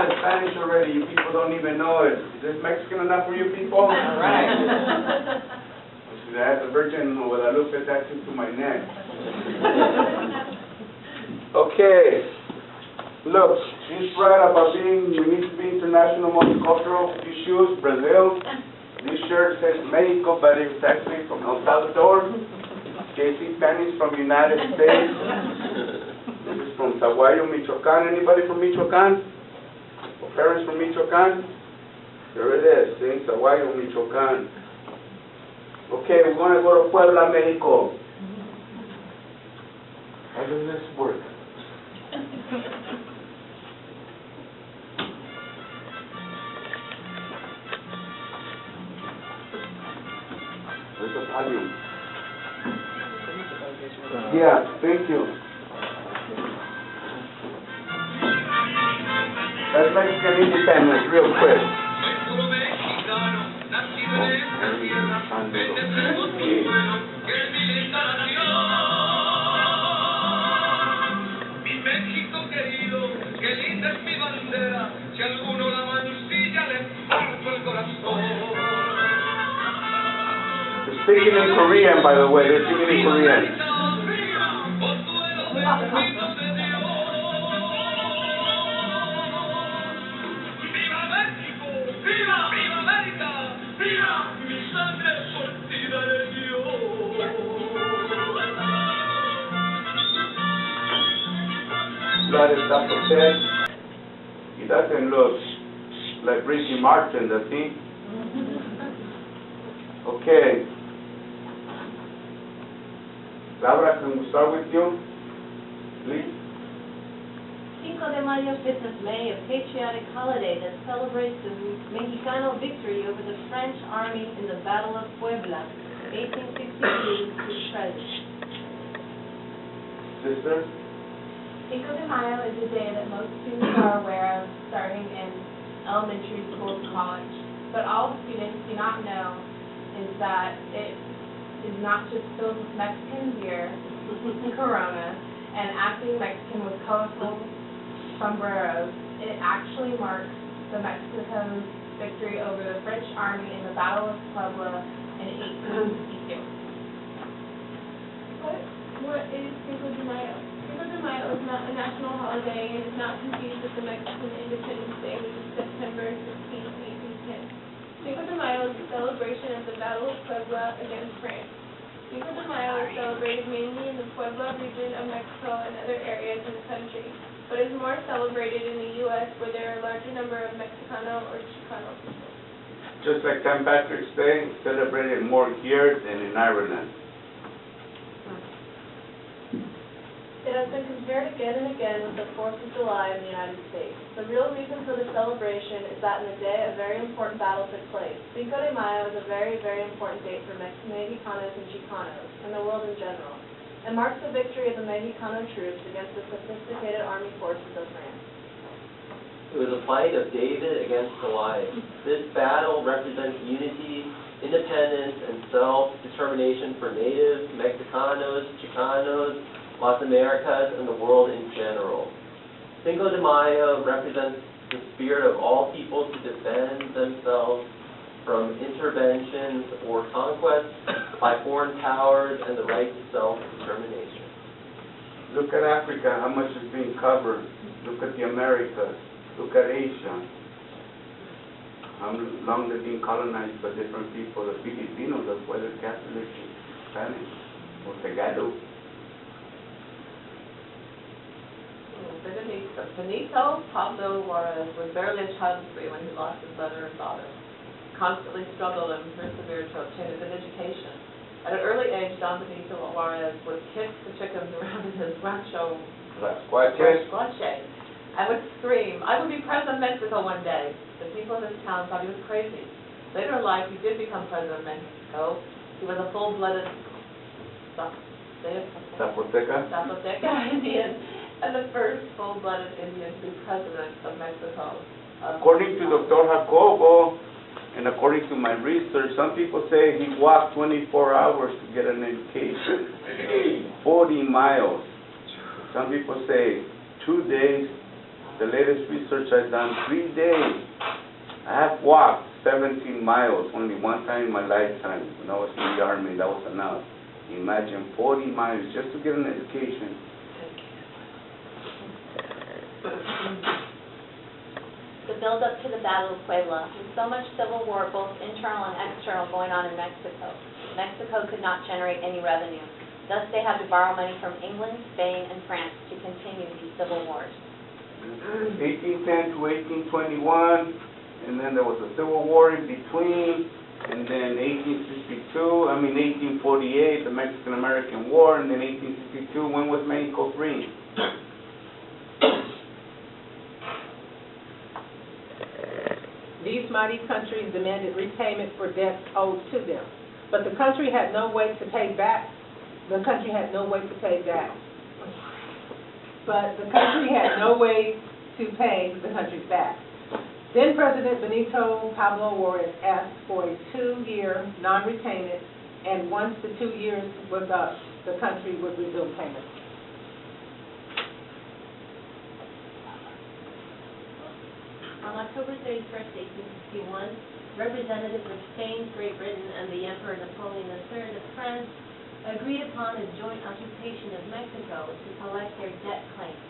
lot of Spanish already. You people don't even know it. Is this Mexican enough for you people? All right. I had the Virgin Guadalupe tattooed to my neck. Okay. Look, she's right about we need to be international multicultural issues, Brazil. This shirt says Mexico, but it's actually from El Salvador. JC Penney's from United States. This is from Zahualcoyotl, Michoacan. Anybody from Michoacan? Or parents from Michoacan? There it is, see? Zahualcoyotl, Michoacan. Okay, we're going to go to Puebla, Mexico. How does this work? Where's the volume? Yeah, thank you. That's Mexican independence, real quick. They're speaking in Korean, by the way. They're speaking in Korean. He doesn't look like Ricky Martin, does he? Okay. Laura, can we start with you, please? Cinco de Mayo is a May, a patriotic holiday that celebrates the Mexicano victory over the French army in the Battle of Puebla, 1862 to present. Sister? Cinco de Mayo is a day that most students are aware of starting in elementary school to college. But all students do not know is that it is not just filled with Mexican beer, Corona, and acting Mexican with colorful sombreros. It actually marks the Mexico's victory over the French army in the Battle of Puebla in 1862. What is Cinco de Mayo? Cinco de Mayo is not a national holiday and is not confused with the Mexican Independence Day, which is September 16, 1810. Cinco de Mayo is a celebration of the Battle of Puebla against France. Cinco de Mayo is celebrated mainly in the Puebla region of Mexico and other areas in the country, but is more celebrated in the U.S. where there are a larger number of Mexicano or Chicano people. Just like St. Patrick's Day, celebrated more here than in Ireland. It has been compared again and again with the 4th of July in the United States. The real reason for the celebration is that in the day a very important battle took place. Cinco de Mayo is a very, very important date for Mexicanos and Chicanos, and the world in general, and marks the victory of the Mexicano troops against the sophisticated army forces of France. It was a fight of David against Goliath. This battle represents unity, independence, and self-determination for natives, Mexicanos, Chicanos, Las Americas, and the world in general. Cinco de Mayo represents the spirit of all people to defend themselves from interventions or conquests by foreign powers and the right to self-determination. Look at Africa, how much is being covered. Look at the Americas. Look at Asia. How long they've been colonized by different people. The Filipinos, that's why they're Catholic and Spanish, or Tagalog. Benito Pablo Juarez was barely a child free when he lost his mother and father. Constantly struggled and persevered to obtain a good education. At an early age, Don Benito Juarez would kick the chickens around in his rancho and would scream, "I would be president of Mexico one day." The people in his town thought he was crazy. Later in life, he did become president of Mexico. He was a full-blooded Zapoteca Indian, and the first full-blooded Indian to be president of Mexico. According to Dr. Jacobo, and according to my research, some people say he walked 24 hours to get an education, 40 miles. Some people say 2 days the latest research I've done, 3 days. I have walked 17 miles only one time in my lifetime when I was in the Army. That was enough. Imagine 40 miles just to get an education. The build-up to the Battle of Puebla, with so much civil war, both internal and external, going on in Mexico. Mexico could not generate any revenue. Thus, they had to borrow money from England, Spain, and France to continue these civil wars. 1810 to 1821, and then there was a civil war in between, and then 1848, the Mexican-American War, and then 1862, when was Mexico free? These mighty countries demanded repayment for debts owed to them, but the country had no way to pay back. But the country had no way to pay the country back. Then President Benito Pablo Juarez asked for a 2-year non-repayment, and once the 2 years was up, the country would resume payments. On October 31st, 1861, representatives of Spain, Great Britain, and the Emperor Napoleon III of France agreed upon a joint occupation of Mexico to collect their debt claims.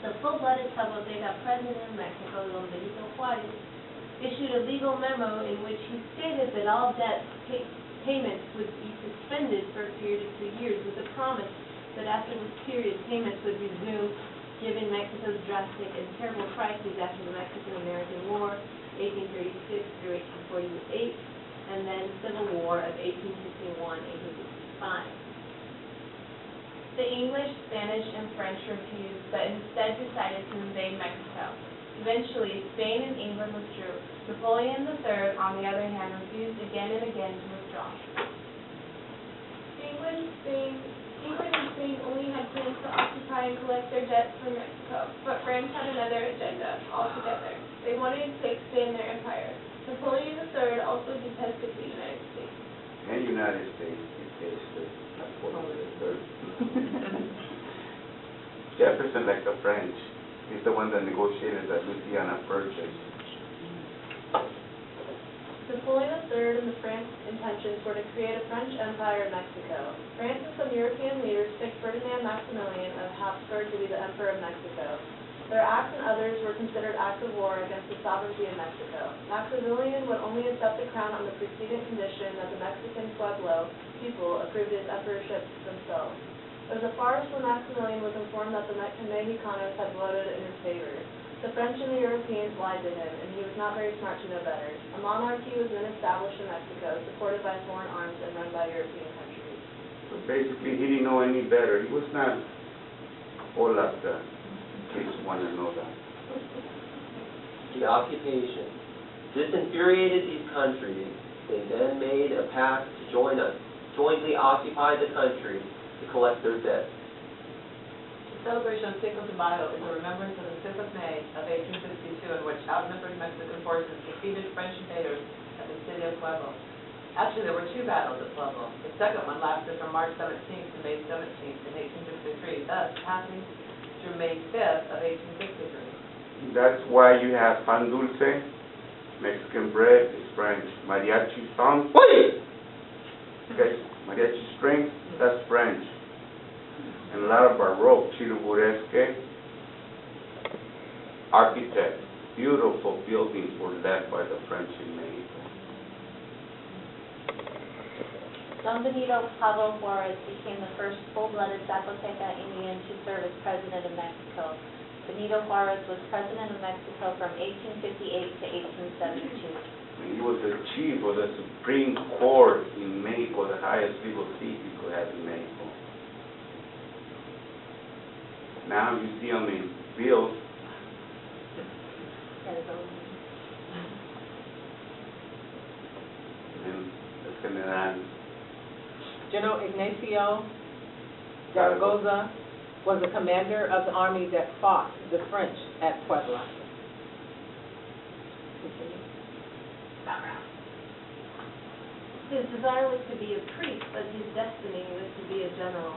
The full-blooded Zapoteca president of Mexico, Don Benito Juarez, issued a legal memo in which he stated that all debt payments would be suspended for a period of 2 years, with a promise that after this period, payments would resume, given Mexico's drastic and terrible crises after the Mexican-American War, 1836 through 1848, and then Civil War of 1861-1865. The English, Spanish, and French refused, but instead decided to invade Mexico. Eventually, Spain and England withdrew. Napoleon III, on the other hand, refused again and again to withdraw. England and Spain only had plans to occupy and collect their debts from Mexico, but France had another agenda altogether. They wanted to expand their empire. Napoleon III also detested the United States. And United States detested Napoleon III. Jefferson, like the French, is the one that negotiated the Louisiana Purchase. Napoleon III and the French intentions were to create a French empire in Mexico. France and some European leaders picked Ferdinand Maximilian of Habsburg to be the Emperor of Mexico. Their acts and others were considered acts of war against the sovereignty of Mexico. Maximilian would only accept the crown on the precedent condition that the Mexican Pueblo people approved his emperorship themselves. It was a farce when Maximilian was informed that the Mexicanos had voted in his favor. The French and the Europeans lied to him, and he was not very smart to know better. A monarchy was then established in Mexico, supported by foreign arms and run by European countries. So basically, he didn't know any better. He was not Olafka, in case you want to know that. The occupation. This infuriated these countries. They then made a pact to jointly occupy the country to collect their debts. The celebration of Cinco de Mayo is a remembrance of the 5th of May of 1862, in which outnumbered Mexican forces defeated French invaders at the city of Puebla. Actually, there were 2 battles at Puebla. The second one lasted from March 17th to May 17th in 1863, thus Hastings through May 5th of 1863. That's why you have pan dulce, Mexican bread is French. Mariachi song, okay, mariachi strings, that's French. And a lot of Baroque, Chiriburesque architects, beautiful buildings were led by the French in Mexico. Don Benito Pablo Juarez became the first full-blooded Zapoteca Indian to serve as president of Mexico. Benito Juarez was president of Mexico from 1858 to 1872. He was the chief of the Supreme Court in Mexico, the highest legal seat you could have in Mexico. Now you see him in bills. And the General General Ignacio Zaragoza was the commander of the army that fought the French at Puebla. His desire was to be a priest, but his destiny was to be a general.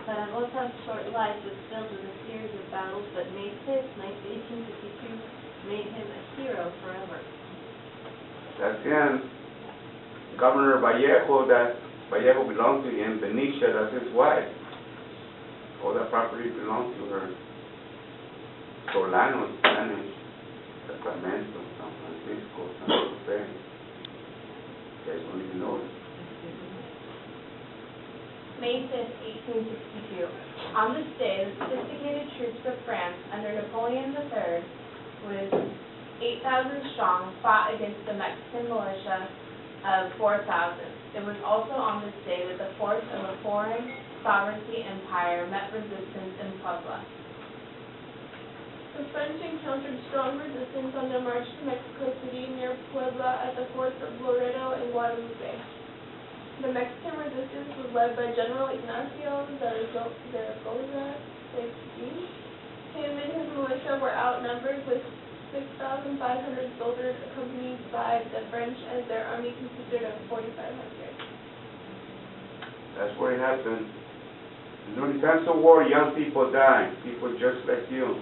Zaragoz's short life was filled with a series of battles, but May 5, 1852, made him a hero forever. That's him. Governor Vallejo, that Vallejo belonged to him. Benicia, that's his wife. All that property belonged to her. Solano, Spanish. Sacramento, San Francisco, San Jose. You guys don't even know it. May 5, 1862. On this day, the sophisticated troops of France under Napoleon III, with 8,000 strong, fought against the Mexican militia of 4,000. It was also on this day that the force of a foreign sovereignty empire met resistance in Puebla. The French encountered strong resistance on their march to Mexico City near Puebla at the forts of Loreto and Guadalupe. The Mexican resistance was led by General Ignacio Zaragoza. Him and his militia were outnumbered with 6,500 soldiers accompanied by the French, as their army consisted of 4,500. That's what happened. During times of war, young people die. People just like you.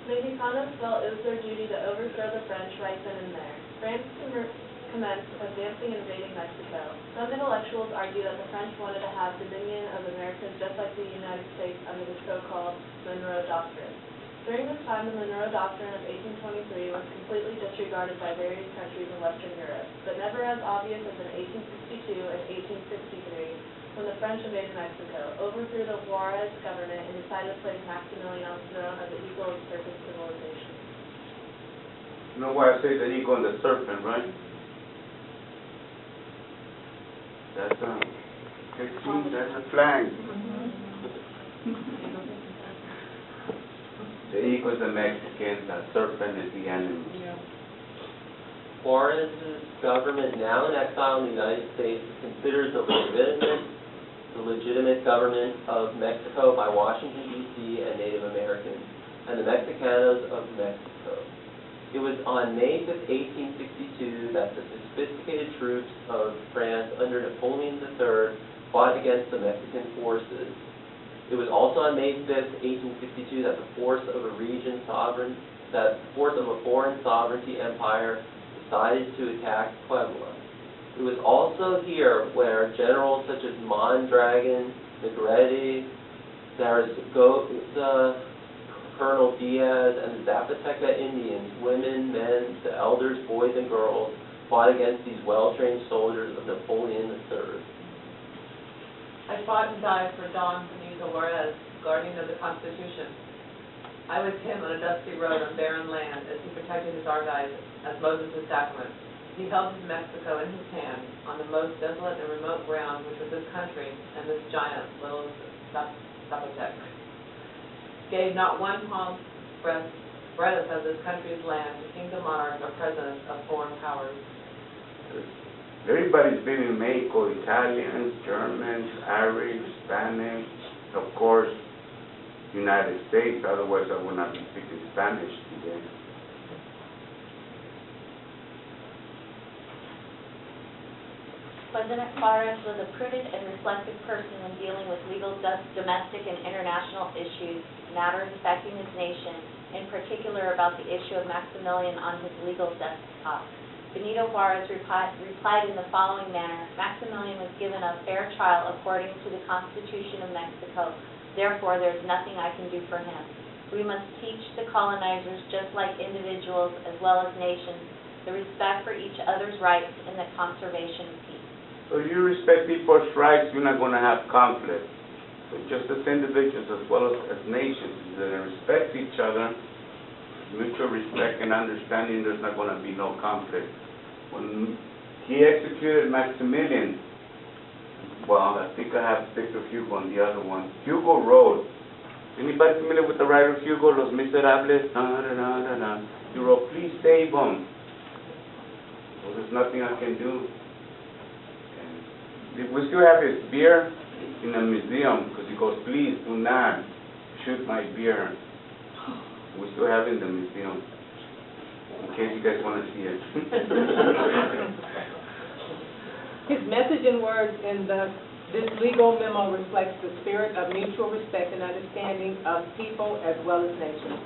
Mexicanos felt it was their duty to overthrow the French right then and there. France commenced advancing and invading Mexico. Some intellectuals argue that the French wanted to have dominion of Americas just like the United States under the so-called Monroe Doctrine. During this time, the Monroe Doctrine of 1823 was completely disregarded by various countries in Western Europe, but never as obvious as in 1862 and 1863, when the French invaded Mexico, overthrew the Juarez government, and decided to place Maximilian on the throne as the eagle of surface civilization. You know why I say the eagle and the serpent, right? That's that's a flag. The eagle is the Mexican, the serpent is the enemy. Juarez's government, now in exile in the United States, considers the legitimate government of Mexico by Washington, D.C. and Native Americans, and the Mexicanos of Mexico. It was on May 5, 1862, that the sophisticated troops of France under Napoleon III fought against the Mexican forces. It was also on May 5, 1862, that the force of a foreign sovereignty empire decided to attack Puebla. It was also here where generals such as Mondragon, Negrete, Zaragoza, Colonel Diaz, and the Zapoteca Indians, women, men, the elders, boys, and girls, fought against these well-trained soldiers of Napoleon III. I fought and died for Don Benito Juarez, guardian of the Constitution. I was him on a dusty road on barren land as he protected his Argives as Moses' sacrament. He held his Mexico in his hand on the most desolate and remote ground which was this country and this giant little Zapotec. Gave not one palm breadth of this country's land to kingdom monarchs or presidents of foreign powers. Everybody's been in Mexico, Italians, Germans, Irish, Spanish, of course, United States, otherwise I would not be speaking Spanish today. President Juarez was a prudent and reflective person when dealing with legal, domestic, and international issues, matters affecting his nation, in particular about the issue of Maximilian on his legal desktop. Benito Juarez replied in the following manner: Maximilian was given a fair trial according to the Constitution of Mexico. Therefore, there is nothing I can do for him. We must teach the colonizers, just like individuals as well as nations, the respect for each other's rights and the conservation of peace. So you respect people's rights, you're not going to have conflict. So just as individuals as well as nations, they respect each other, mutual respect and understanding, there's not going to be no conflict. When he executed Maximilian, well, I think I have Victor Hugo on the other one. Hugo wrote, anybody familiar with the writer Hugo, Los Miserables? He wrote, please save them. Well, there's nothing I can do. We still have his beer in the museum because he goes, please do not shoot my beer. We still have it in the museum in case you guys want to see it. message and words in this legal memo reflects the spirit of mutual respect and understanding of people as well as nations,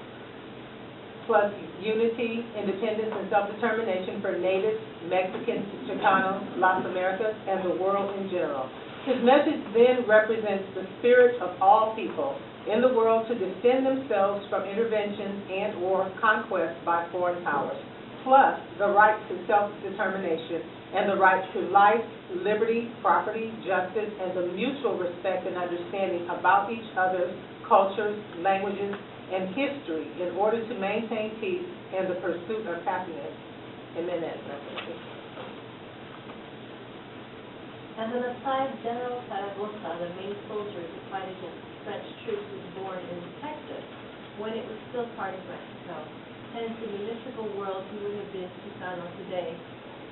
plus unity, independence, and self-determination for natives, Mexicans, Chicanos, Las Americas, and the world in general. His message then represents the spirit of all people in the world to defend themselves from intervention and/or conquest by foreign powers, plus the right to self-determination and the right to life, liberty, property, justice, and the mutual respect and understanding about each other's cultures, languages, and history in order to maintain peace and the pursuit of happiness. Amen. As an aside, General Zaragoza, the main soldier to fight against French troops, was born in Texas when it was still part of Mexico. Hence, in the mystical world, he would have been Chicano today.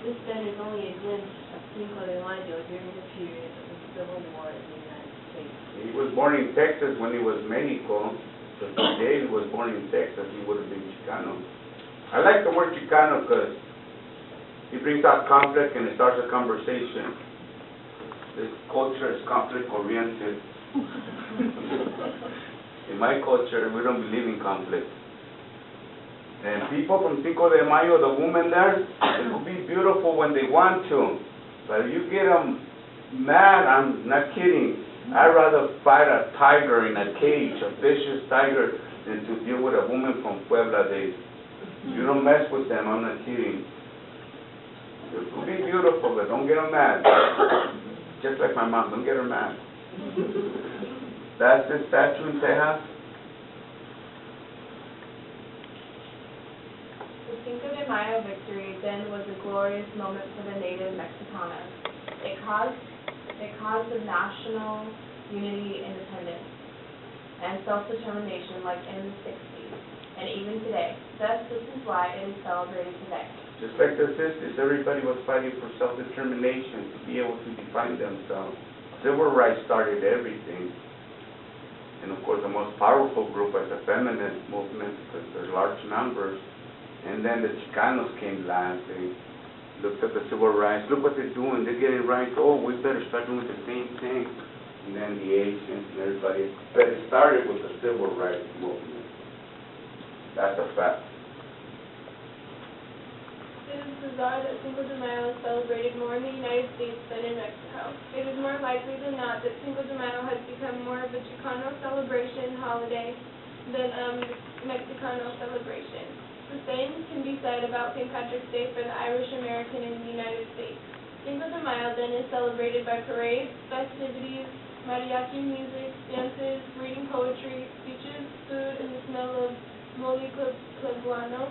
This then is only a glimpse of Cinco de Mayo during the period of the Civil War in the United States. He was born in Texas when he was Mexico. So if David was born in Texas, he would have been Chicano. I like the word Chicano because it brings out conflict and it starts a conversation. This culture is conflict-oriented. In my culture, we don't believe in conflict. And people from Cinco de Mayo, the women there, it will be beautiful when they want to. But if you get them mad, I'm not kidding. I'd rather fight a tiger in a cage, a vicious tiger, than to deal with a woman from Puebla. You don't mess with them, I'm not kidding. It will be beautiful, but don't get them mad. Just like my mom, don't get her mad. That's the statue in Texas. The Cinco de Mayo victory then was a glorious moment for the native Mexicanos. It caused the national unity, independence, and self-determination like in the 60s, and even today. Thus, this is why it is celebrated today. Just like the sisters, everybody was fighting for self-determination, to be able to define themselves. Civil rights started everything. And of course, the most powerful group was the feminist movement, because there's large numbers. And then the Chicanos came last. They looked at the civil rights. Look what they're doing. They're getting rights. Oh, we better start doing the same thing. And then the Asians and everybody. But it started with the civil rights movement. That's a fact. It is bizarre that Cinco de Mayo is celebrated more in the United States than in Mexico. It is more likely than not that Cinco de Mayo has become more of a Chicano celebration holiday than a Mexicano celebration. The same can be said about St. Patrick's Day for the Irish American in the United States. Cinco de Mayo then is celebrated by parades, festivities, mariachi music, dances, reading poetry, speeches, food, and the smell of mole poblano,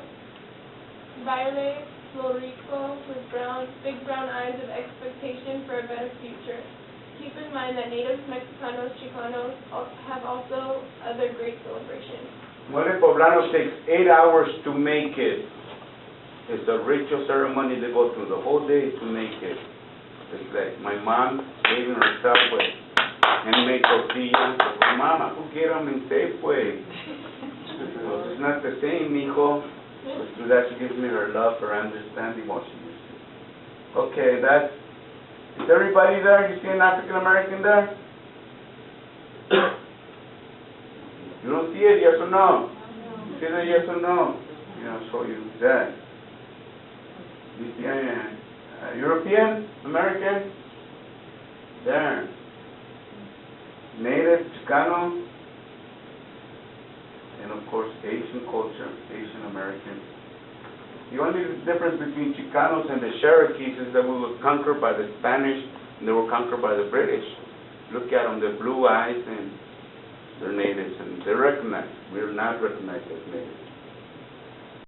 baile, florico, with big brown eyes of expectation for a better future. Keep in mind that natives, Mexicanos, Chicanos have also other great celebrations. Mole poblano takes 8 hours to make it. It's a ritual ceremony they go through the whole day to make it. It's like my mom saving herself with handmade tortillas. Mama, who get them in Safeway? Well, it's not the same, mijo. But through that, she gives me her love, her understanding what she used to. Okay, is everybody there? You see an African American there? You don't see it, yes or no? You see that, yes or no? Yeah, I'll show you that. You see a European, American? There. Native, Chicano, and of course Asian culture, Asian American. The only difference between Chicanos and the Cherokees is that we were conquered by the Spanish and they were conquered by the British. Look at them, they're blue eyes and they're natives and they're recognized. We're not recognized as natives.